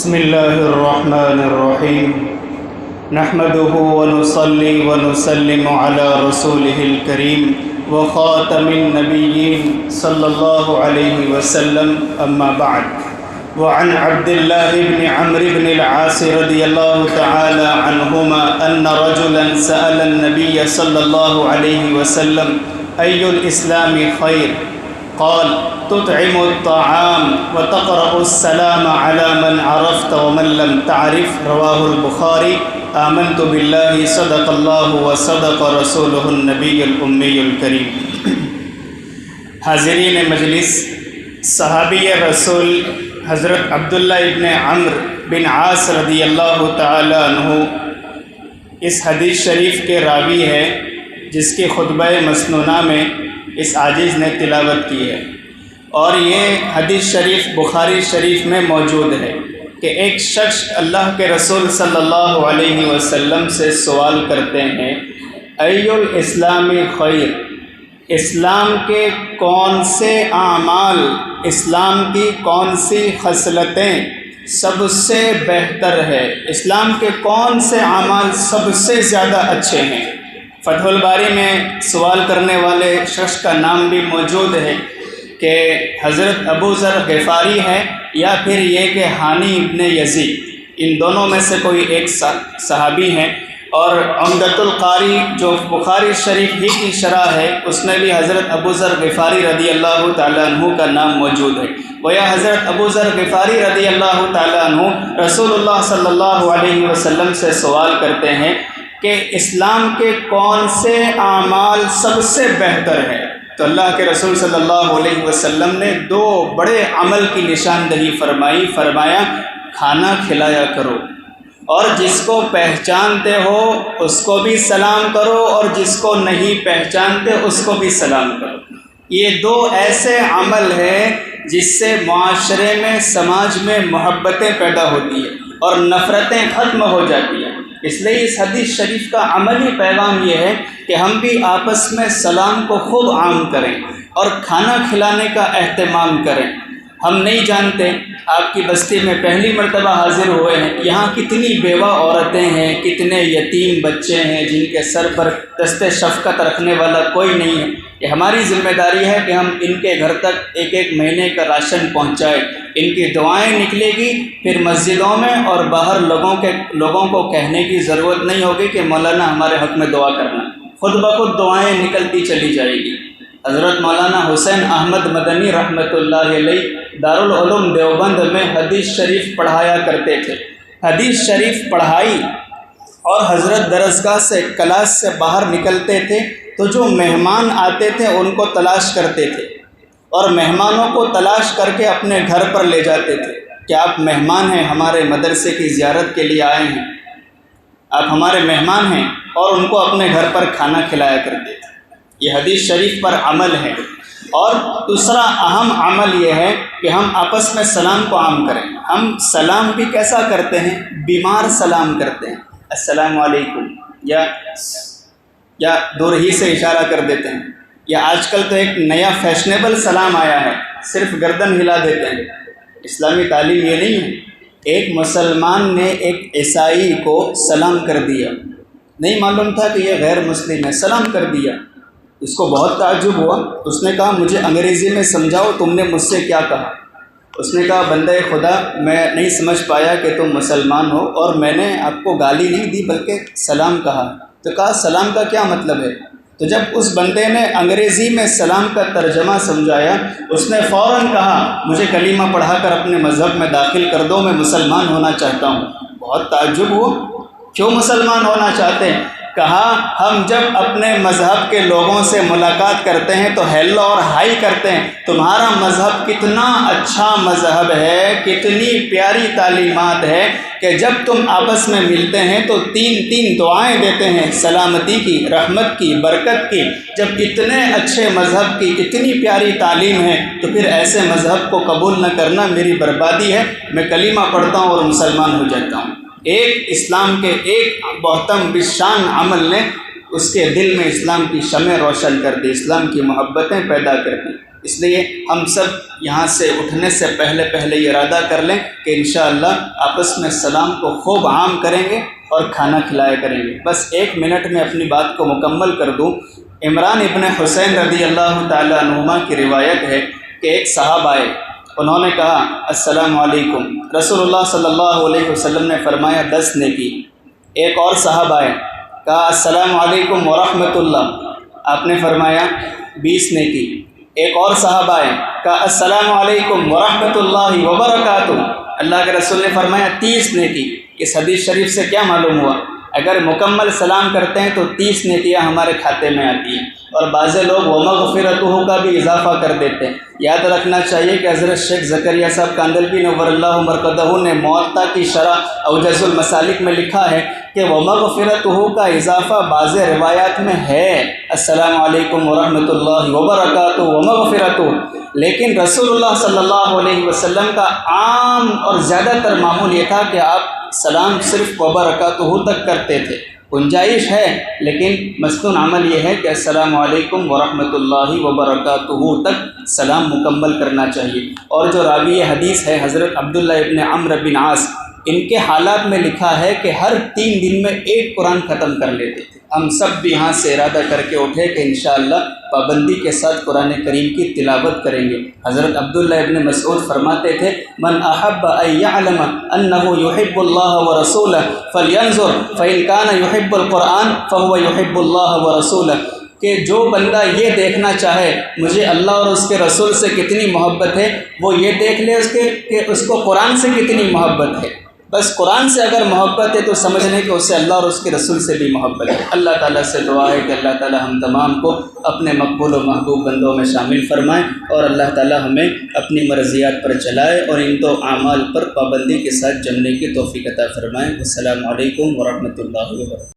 بسم الله الرحمن الرحيم نحمده ونصلي ونسلم على رسوله الكريم وخاتم النبيين صلى الله عليه وسلم أما بعد وعن عبد الله بن عمرو بن العاص رضي الله تعالى عنهما أن رجلا سأل النبي صلى الله عليه وسلم أي الإسلام خير قال تطعم الطعام وتقرأ السلام على من عرفت ومن لم تعرف رواه البخاري آمنت بالله صدق الله وصدق رسوله النبي الأمي الكريم۔ حاضرین مجلس، صحابی رسول حضرت عبداللہ ابن عمرو بن عاص رضی اللہ تعالی عنہ اس حدیث شریف کے راوی ہے جس کی خطبہ مسنونہ میں اس عاجز نے تلاوت کی ہے، اور یہ حدیث شریف بخاری شریف میں موجود ہے کہ ایک شخص اللہ کے رسول صلی اللہ علیہ وسلم سے سوال کرتے ہیں ای الاسلام خیر، اسلام کے کون سے اعمال، اسلام کی کون سی خصلتیں سب سے بہتر ہے، اسلام کے کون سے اعمال سب سے زیادہ اچھے ہیں۔ فتح الباری میں سوال کرنے والے شخص کا نام بھی موجود ہے کہ حضرت ابو ذر غفاری ہے یا پھر یہ کہ ہانی ابن یزید، ان دونوں میں سے کوئی ایک صحابی ہیں۔ اور عمدۃ القاری جو بخاری شریف ہی کی شرح ہے اس میں بھی حضرت ابو ذر غفاری رضی اللہ تعالیٰ عنہ کا نام موجود ہے۔ گویا حضرت ابو ذر غفاری رضی اللہ تعالیٰ عنہ رسول اللہ صلی اللہ علیہ وسلم سے سوال کرتے ہیں کہ اسلام کے کون سے اعمال سب سے بہتر ہے، تو اللہ کے رسول صلی اللہ علیہ وسلم نے دو بڑے عمل کی نشاندہی فرمایا کھانا کھلایا کرو، اور جس کو پہچانتے ہو اس کو بھی سلام کرو، اور جس کو نہیں پہچانتے اس کو بھی سلام کرو۔ یہ دو ایسے عمل ہیں جس سے معاشرے میں، سماج میں محبتیں پیدا ہوتی ہیں اور نفرتیں ختم ہو جاتی ہیں۔ اس لیے اس حدیث شریف کا عملی پیغام یہ ہے کہ ہم بھی آپس میں سلام کو خوب عام کریں اور کھانا کھلانے کا اہتمام کریں۔ ہم نہیں جانتے، آپ کی بستی میں پہلی مرتبہ حاضر ہوئے ہیں، یہاں کتنی بیوہ عورتیں ہیں، کتنے یتیم بچے ہیں جن کے سر پر دست شفقت رکھنے والا کوئی نہیں ہے۔ یہ ہماری ذمہ داری ہے کہ ہم ان کے گھر تک ایک ایک مہینے کا راشن پہنچائیں، ان کی دعائیں نکلے گی، پھر مسجدوں میں اور باہر لوگوں کو کہنے کی ضرورت نہیں ہوگی کہ مولانا ہمارے حق میں دعا کرنا، خود بخود دعائیں نکلتی چلی جائے گی۔ حضرت مولانا حسین احمد مدنی رحمۃ اللہ علیہ دارالعلوم دیوبند میں حدیث شریف پڑھایا کرتے تھے۔ حدیث شریف پڑھائی اور حضرت درسگاہ سے کلاس سے باہر نکلتے تھے تو جو مہمان آتے تھے ان کو تلاش کرتے تھے، اور مہمانوں کو تلاش کر کے اپنے گھر پر لے جاتے تھے کہ آپ مہمان ہیں، ہمارے مدرسے کی زیارت کے لیے آئے ہیں، آپ ہمارے مہمان ہیں، اور ان کو اپنے گھر پر کھانا کھلایا کرتے تھے۔ یہ حدیث شریف پر عمل ہے۔ اور دوسرا اہم عمل یہ ہے کہ ہم آپس میں سلام کو عام کریں۔ ہم سلام بھی کیسا کرتے ہیں؟ بیمار سلام کرتے ہیں، السلام علیکم، یا دور ہی سے اشارہ کر دیتے ہیں، یا آج کل تو ایک نیا فیشنیبل سلام آیا ہے، صرف گردن ہلا دیتے ہیں۔ اسلامی تعلیم یہ نہیں ہے۔ ایک مسلمان نے ایک عیسائی کو سلام کر دیا، نہیں معلوم تھا کہ یہ غیر مسلم ہے، سلام کر دیا۔ اس کو بہت تعجب ہوا، اس نے کہا مجھے انگریزی میں سمجھاؤ تم نے مجھ سے کیا کہا۔ اس نے کہا بندہ خدا، میں نہیں سمجھ پایا کہ تم مسلمان ہو، اور میں نے آپ کو گالی نہیں دی بلکہ سلام کہا۔ تو کہا سلام کا کیا مطلب ہے؟ تو جب اس بندے نے انگریزی میں سلام کا ترجمہ سمجھایا، اس نے فوراً کہا مجھے کلمہ پڑھا کر اپنے مذہب میں داخل کر دو، میں مسلمان ہونا چاہتا ہوں۔ بہت تعجب ہوا، کیوں مسلمان ہونا چاہتے ہیں؟ کہا ہم جب اپنے مذہب کے لوگوں سے ملاقات کرتے ہیں تو ہیلو اور ہائی کرتے ہیں، تمہارا مذہب کتنا اچھا مذہب ہے، کتنی پیاری تعلیمات ہے کہ جب تم آپس میں ملتے ہیں تو تین دعائیں دیتے ہیں، سلامتی کی، رحمت کی، برکت کی۔ جب اتنے اچھے مذہب کی اتنی پیاری تعلیم ہے تو پھر ایسے مذہب کو قبول نہ کرنا میری بربادی ہے۔ میں کلمہ پڑھتا ہوں اور مسلمان ہو جاتا ہوں۔ ایک اسلام کے ایک بہتم بشان عمل نے اس کے دل میں اسلام کی شمع روشن کر دی، اسلام کی محبتیں پیدا کر دی۔ اس لیے ہم سب یہاں سے اٹھنے سے پہلے یہ ارادہ کر لیں کہ انشاءاللہ آپس میں سلام کو خوب عام کریں گے اور کھانا کھلایا کریں گے۔ بس 1 منٹ میں اپنی بات کو مکمل کر دوں۔ عمران ابن حسین رضی اللہ تعالیٰ عنہما کی روایت ہے کہ ایک صاحب آئے، انہوں نے کہا السلام علیکم، رسول اللہ صلی اللہ علیہ وسلم نے فرمایا 10 نیکی۔ ایک اور صاحب آئے، کہا السلام علیکم ورحمۃ اللہ، آپ نے فرمایا 20 نیکی۔ ایک اور صاحب آئے، کہا السلام علیکم ورحمۃ اللہ وبرکاتہ، اللہ کے رسول نے فرمایا 30 نیکی۔ اس حدیث شریف سے کیا معلوم ہوا؟ اگر مکمل سلام کرتے ہیں تو 30 نیکیاں ہمارے کھاتے میں آتی ہیں، اور بعض لوگ ومغفرتہ کا بھی اضافہ کر دیتے ہیں۔ یاد رکھنا چاہیے کہ حضرت شیخ زکریا صاحب کاندلوی نور اللہ مرقدہ نے موطا کی شرح اوجز المسالک میں لکھا ہے کہ ومغفرتہ کا اضافہ بعض روایات میں ہے السلام علیکم ورحمۃ اللہ وبرکاتہ ومغفرتہ، لیکن رسول اللہ صلی اللہ علیہ وسلم کا عام اور زیادہ تر معمول یہ تھا کہ آپ سلام صرف وبرکاتہ تک کرتے تھے۔ گنجائش ہے لیکن مستون عمل یہ ہے کہ السلام علیکم ورحمۃ اللہ وبرکاتہ تک سلام مکمل کرنا چاہیے۔ اور جو راوی حدیث ہے حضرت عبداللہ ابن عمرو بن عاص، ان کے حالات میں لکھا ہے کہ ہر 3 دن میں ایک قرآن ختم کر لیتے تھے۔ ہم سب بھی یہاں سے ارادہ کر کے اٹھے کہ انشاءاللہ پابندی کے ساتھ قرآن کریم کی تلاوت کریں گے۔ حضرت عبداللہ ابن مسعود فرماتے تھے من احب ان يعلم انه يحب الله ورسوله فلينظر فإن كان يحب القرآن فهو يحب الله ورسوله، کہ جو بندہ یہ دیکھنا چاہے مجھے اللہ اور اس کے رسول سے کتنی محبت ہے، وہ یہ دیکھ لے کہ اس کو قرآن سے کتنی محبت ہے۔ بس قرآن سے اگر محبت ہے تو سمجھ لیں کہ اسے اللہ اور اس کے رسول سے بھی محبت ہے۔ اللہ تعالیٰ سے دعا ہے کہ اللہ تعالیٰ ہم تمام کو اپنے مقبول و محبوب بندوں میں شامل فرمائیں، اور اللہ تعالیٰ ہمیں اپنی مرضیات پر چلائے اور ان دو اعمال پر پابندی کے ساتھ جمنے کی توفیق عطا فرمائیں۔ السلام علیکم ورحمۃ اللہ وبرکاتہ۔